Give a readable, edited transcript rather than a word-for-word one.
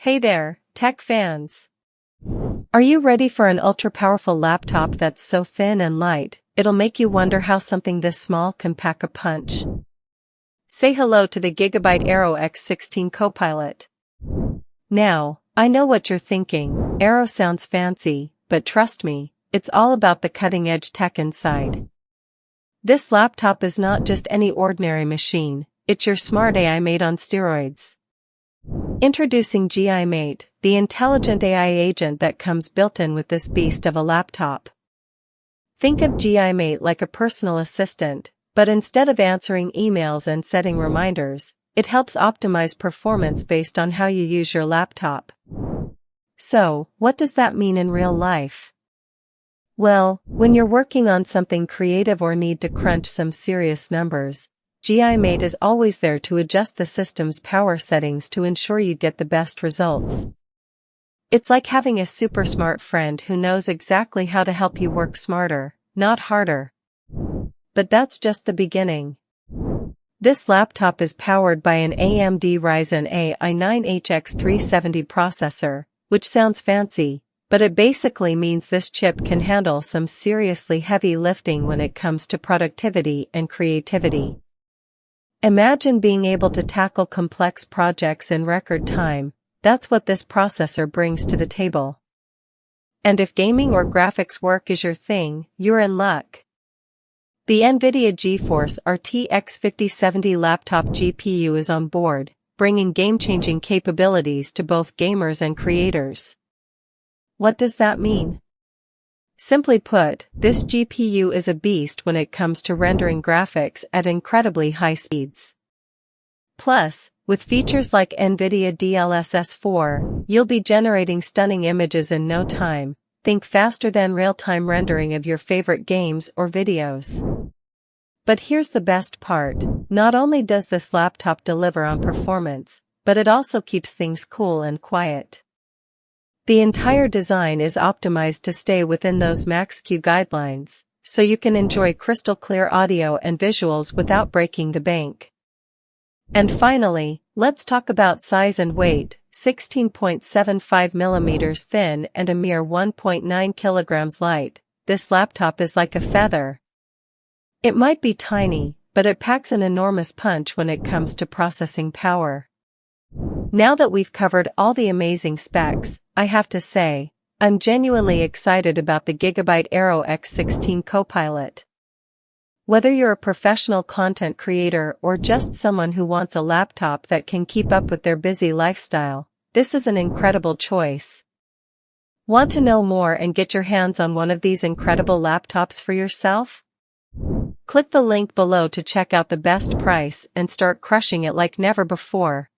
Hey there, tech fans! Are you ready for an ultra-powerful laptop that's so thin and light, it'll make you wonder how something this small can pack a punch? Say hello to the GIGABYTE AERO X16 Copilot. Now, I know what you're thinking, Aero sounds fancy, but trust me, it's all about the cutting-edge tech inside. This laptop is not just any ordinary machine, it's your smart AI mate on steroids. Introducing GIGABYTE, the intelligent AI agent that comes built-in with this beast of a laptop. Think of GIGABYTE like a personal assistant, but instead of answering emails and setting reminders, it helps optimize performance based on how you use your laptop. So, what does that mean in real life? Well, when you're working on something creative or need to crunch some serious numbers, GIGABYTE is always there to adjust the system's power settings to ensure you get the best results. It's like having a super smart friend who knows exactly how to help you work smarter, not harder. But that's just the beginning. This laptop is powered by an AMD Ryzen i9-HX370 processor, which sounds fancy, but it basically means this chip can handle some seriously heavy lifting when it comes to productivity and creativity. Imagine being able to tackle complex projects in record time. That's what this processor brings to the table. And if gaming or graphics work is your thing, you're in luck. The NVIDIA GeForce RTX 5070 laptop GPU is on board, bringing game-changing capabilities to both gamers and creators. What does that mean? Simply put, this GPU is a beast when it comes to rendering graphics at incredibly high speeds. Plus, with features like NVIDIA DLSS 4, you'll be generating stunning images in no time. Think faster than real-time rendering of your favorite games or videos. But here's the best part, not only does this laptop deliver on performance, but it also keeps things cool and quiet. The entire design is optimized to stay within those Max-Q guidelines, so you can enjoy crystal clear audio and visuals without breaking the bank. And finally, let's talk about size and weight, 16.75 millimeters thin and a mere 1.9 kilograms light. This laptop is like a feather. It might be tiny, but it packs an enormous punch when it comes to processing power. Now that we've covered all the amazing specs, I have to say, I'm genuinely excited about the GIGABYTE AERO X16 Copilot. Whether you're a professional content creator or just someone who wants a laptop that can keep up with their busy lifestyle, this is an incredible choice. Want to know more and get your hands on one of these incredible laptops for yourself? Click the link below to check out the best price and start crushing it like never before.